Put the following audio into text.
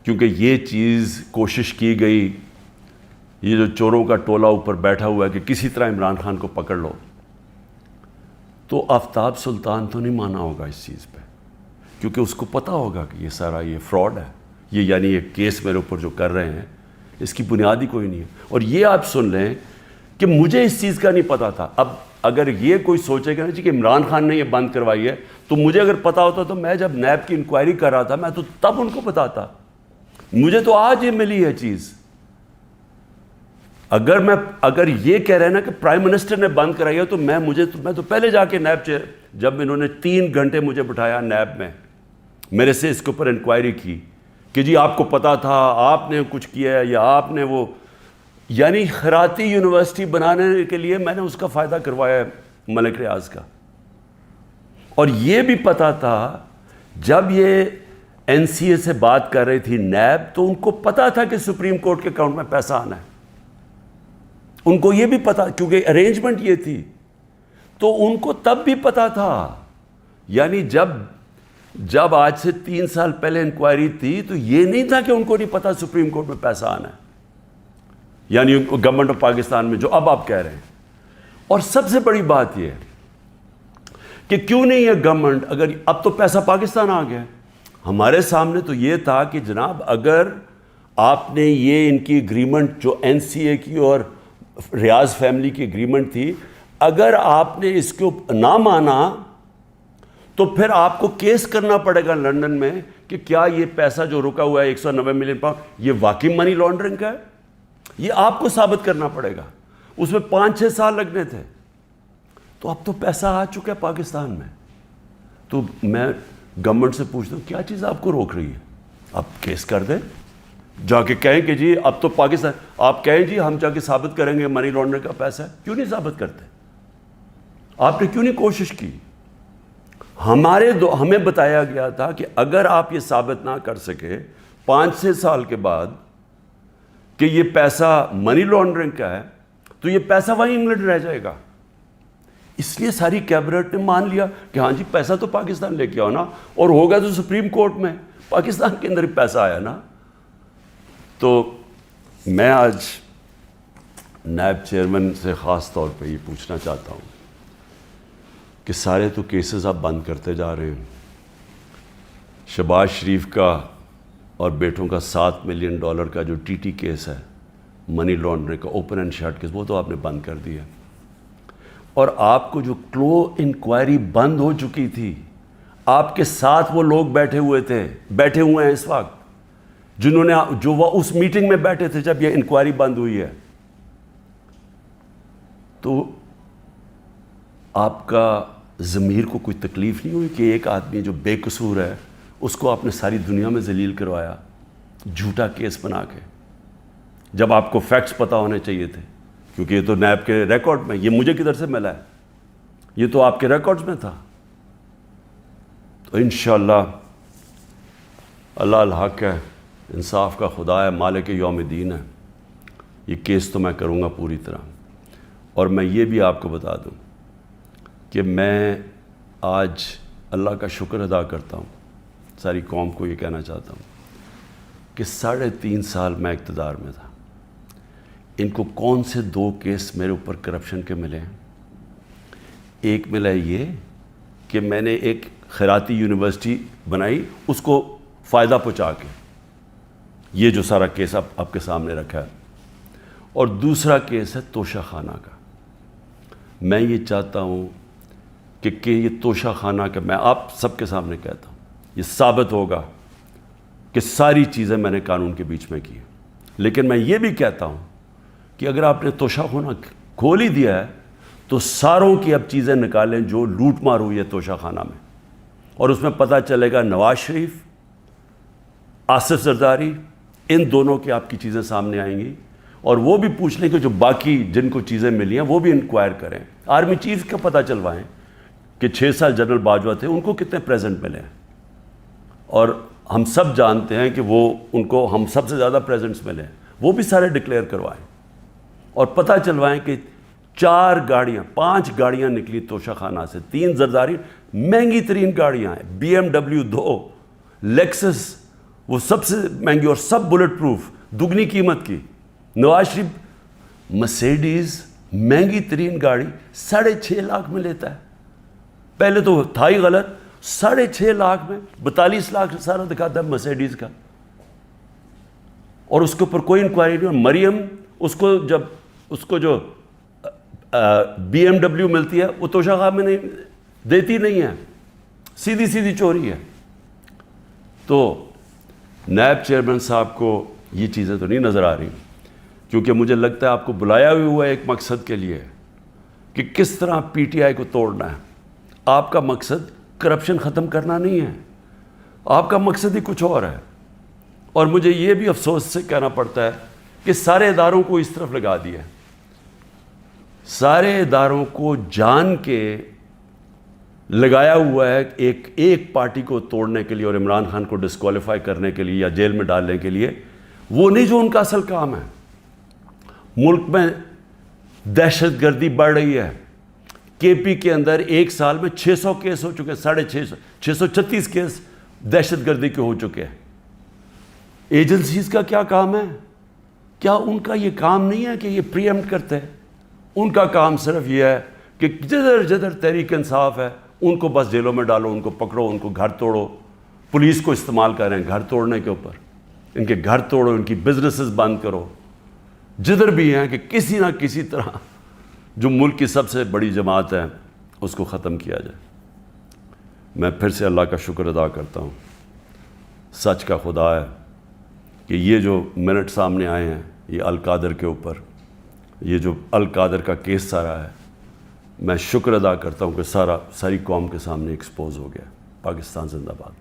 کیونکہ یہ چیز کوشش کی گئی، یہ جو چوروں کا ٹولہ اوپر بیٹھا ہوا ہے کہ کسی طرح عمران خان کو پکڑ لو، تو آفتاب سلطان تو نہیں مانا ہوگا اس چیز پہ، کیونکہ اس کو پتہ ہوگا کہ یہ سارا یہ فراڈ ہے، یہ یعنی یہ کیس میرے اوپر جو کر رہے ہیں اس کی بنیاد ہی کوئی نہیں ہے۔ اور یہ آپ سن لیں کہ مجھے اس چیز کا نہیں پتہ تھا۔ اب اگر یہ کوئی سوچے گا نا جی کہ عمران خان نے یہ بند کروائی ہے، تو مجھے اگر پتہ ہوتا تو میں جب نیب کی انکوائری کر رہا تھا میں تو تب ان کو بتاتا۔ مجھے تو آج یہ ملی ہے چیز۔ اگر یہ کہہ رہے ہیں نا کہ پرائم منسٹر نے بند کرائی ہے تو میں تو پہلے جا کے نیب جب انہوں نے 3 گھنٹے مجھے بٹھایا نیب میں، میرے سے اس کے اوپر انکوائری کی کہ جی آپ کو پتہ تھا، آپ نے کچھ کیا ہے، یا آپ نے وہ، یعنی خیراتی یونیورسٹی بنانے کے لیے میں نے اس کا فائدہ کروایا ہے ملک ریاض کا۔ اور یہ بھی پتہ تھا جب یہ این سی اے سے بات کر رہی تھی نیب، تو ان کو پتہ تھا کہ سپریم کورٹ کے اکاؤنٹ میں پیسہ آنا ہے، ان کو یہ بھی پتہ، کیونکہ ارینجمنٹ یہ تھی، تو ان کو تب بھی پتہ تھا۔ یعنی جب آج سے 3 سال پہلے انکوائری تھی تو یہ نہیں تھا کہ ان کو نہیں پتہ سپریم کورٹ میں پیسہ آنا ہے، یعنی گورنمنٹ آف پاکستان میں، جو اب آپ کہہ رہے ہیں۔ اور سب سے بڑی بات یہ ہے کہ کیوں نہیں ہے گورنمنٹ، اگر اب تو پیسہ پاکستان آ گیا، ہمارے سامنے تو یہ تھا کہ جناب اگر آپ نے یہ ان کی اگریمنٹ جو این سی اے کی اور ریاض فیملی کی اگریمنٹ تھی، اگر آپ نے اس کو نہ مانا تو پھر آپ کو کیس کرنا پڑے گا لندن میں کہ کیا یہ پیسہ جو رکا ہوا ہے 190 ملین پاؤنڈ یہ واقعی منی لانڈرنگ کا ہے، یہ آپ کو ثابت کرنا پڑے گا۔ اس میں 5-6 سال لگنے تھے، تو اب تو پیسہ آ چکا ہے پاکستان میں۔ تو میں گورنمنٹ سے پوچھتا ہوں کیا چیز آپ کو روک رہی ہے؟ آپ کیس کر دیں، جا کے کہیں کہ جی اب تو پاکستان، آپ کہیں جی ہم جا کے ثابت کریں گے منی لانڈرنگ کا پیسہ ہے، کیوں نہیں ثابت کرتے؟ آپ نے کیوں نہیں کوشش کی؟ ہمیں بتایا گیا تھا کہ اگر آپ یہ ثابت نہ کر سکے 5-6 سال کے بعد کہ یہ پیسہ منی لانڈرنگ کا ہے، تو یہ پیسہ وہیں انگلینڈ رہ جائے گا۔ اس لیے ساری کیبنٹ نے مان لیا کہ ہاں جی پیسہ تو پاکستان لے کے آؤ نا، اور ہوگا تو سپریم کورٹ میں، پاکستان کے اندر ہی پیسہ آیا نا۔ تو میں آج نیب چیئرمین سے خاص طور پہ یہ پوچھنا چاہتا ہوں کہ سارے تو کیسز آپ بند کرتے جا رہے ہیں، شہباز شریف کا اور بیٹوں کا $7 ملین کا جو ٹی ٹی کیس ہے منی لانڈرنگ کا، اوپن اینڈ شٹ کیس، وہ تو آپ نے بند کر دیا، اور آپ کو جو کلو انکوائری بند ہو چکی تھی، آپ کے ساتھ وہ لوگ بیٹھے ہوئے ہیں اس وقت جو وہ اس میٹنگ میں بیٹھے تھے جب یہ انکوائری بند ہوئی ہے۔ تو آپ کا ضمیر کو کوئی تکلیف نہیں ہوئی کہ ایک آدمی جو بے قصور ہے اس کو آپ نے ساری دنیا میں ذلیل کروایا جھوٹا کیس بنا کے، جب آپ کو فیکٹس پتہ ہونے چاہیے تھے؟ کیونکہ یہ تو نیب کے ریکارڈ میں، یہ مجھے کدھر سے ملا ہے، یہ تو آپ کے ریکارڈز میں تھا۔ تو انشاءاللہ اللہ الحق ہے، انصاف کا خدا ہے، مالک یوم الدین ہے، یہ کیس تو میں کروں گا پوری طرح۔ اور میں یہ بھی آپ کو بتا دوں کہ میں آج اللہ کا شکر ادا کرتا ہوں، ساری قوم کو یہ کہنا چاہتا ہوں کہ 3.5 سال میں اقتدار میں تھا، ان کو کون سے 2 کیس میرے اوپر کرپشن کے ملے ہیں؟ ایک ملا یہ کہ میں نے ایک خیراتی یونیورسٹی بنائی، اس کو فائدہ پہنچا کے، یہ جو سارا کیس آپ کے سامنے رکھا ہے، اور دوسرا کیس ہے توشہ خانہ کا۔ میں یہ چاہتا ہوں کہ یہ توشہ خانہ کا، میں آپ سب کے سامنے کہتا ہوں، یہ ثابت ہوگا کہ ساری چیزیں میں نے قانون کے بیچ میں کی ہیں۔ لیکن میں یہ بھی کہتا ہوں کہ اگر آپ نے توشہ خانہ کھول ہی دیا ہے تو ساروں کی اب چیزیں نکالیں جو لوٹ مار ہوئی ہے توشہ خانہ میں، اور اس میں پتہ چلے گا نواز شریف، آصف زرداری، ان دونوں کی آپ کی چیزیں سامنے آئیں گی، اور وہ بھی پوچھ لیں کہ جو باقی جن کو چیزیں ملی ہیں وہ بھی انکوائر کریں، آرمی چیف کا پتہ چلوائیں کہ 6 سال جنرل باجوہ تھے، ان کو کتنے پریزنٹ ملے ہیں، اور ہم سب جانتے ہیں کہ وہ ان کو ہم سب سے زیادہ پریزنٹس ملے ہیں، وہ بھی سارے ڈکلیئر کروائیں، اور پتہ چلوائیں کہ 5 گاڑیاں نکلی توشہ خانہ سے، 3 زرداری، مہنگی ترین گاڑیاں ہیں، BMW 2، لیکسس وہ سب سے مہنگی اور سب بلٹ پروف دگنی قیمت کی. نواز شریف مرسیڈیز مہنگی ترین گاڑی 6.5 لاکھ میں لیتا ہے. پہلے تو تھا ہی غلط, 6.5 لاکھ میں 42 لاکھ سارا دکھاتا ہے مرسیڈیز کا, اور اس کے اوپر کوئی انکوائری نہیں. اور مریم اس کو جو BMW ملتی ہے وہ توشہ میں نہیں دیتی نہیں ہے, سیدھی چوری ہے. تو نیب چیئرمین صاحب کو یہ چیزیں تو نہیں نظر آ رہی, کیونکہ مجھے لگتا ہے آپ کو بلایا بھی ہوا ہے ایک مقصد کے لیے کہ کس طرح PTI کو توڑنا ہے. آپ کا مقصد کرپشن ختم کرنا نہیں ہے, آپ کا مقصد ہی کچھ اور ہے. اور مجھے یہ بھی افسوس سے کہنا پڑتا ہے کہ سارے اداروں کو اس طرف لگا دیا ہے, سارے اداروں کو جان کے لگایا ہوا ہے ایک پارٹی کو توڑنے کے لیے اور عمران خان کو ڈسکوالیفائی کرنے کے لیے یا جیل میں ڈالنے کے لیے. وہ نہیں جو ان کا اصل کام ہے. ملک میں دہشت گردی بڑھ رہی ہے. KP کے اندر ایک سال میں 600 کیس ہو چکے, 636 کیس دہشت گردی کے ہو چکے ہیں. ایجنسیز کا کیا کام ہے؟ کیا ان کا یہ کام نہیں ہے کہ یہ پری ایمپٹ کرتے ہیں؟ ان کا کام صرف یہ ہے کہ جدھر تحریک انصاف ہے ان کو بس جیلوں میں ڈالو, ان کو پکڑو, ان کو گھر توڑو. پولیس کو استعمال کر رہے ہیں گھر توڑنے کے اوپر. ان کے گھر توڑو, ان کی بزنسز بند کرو, جدھر بھی ہیں, کہ کسی نہ کسی طرح جو ملک کی سب سے بڑی جماعت ہے اس کو ختم کیا جائے. میں پھر سے اللہ کا شکر ادا کرتا ہوں, سچ کا خدا ہے کہ یہ جو منٹ سامنے آئے ہیں یہ القادر کے اوپر, یہ جو القادر کا کیس سارا ہے, میں شکر ادا کرتا ہوں کہ ساری قوم کے سامنے ایکسپوز ہو گیا. پاکستان زندہ باد.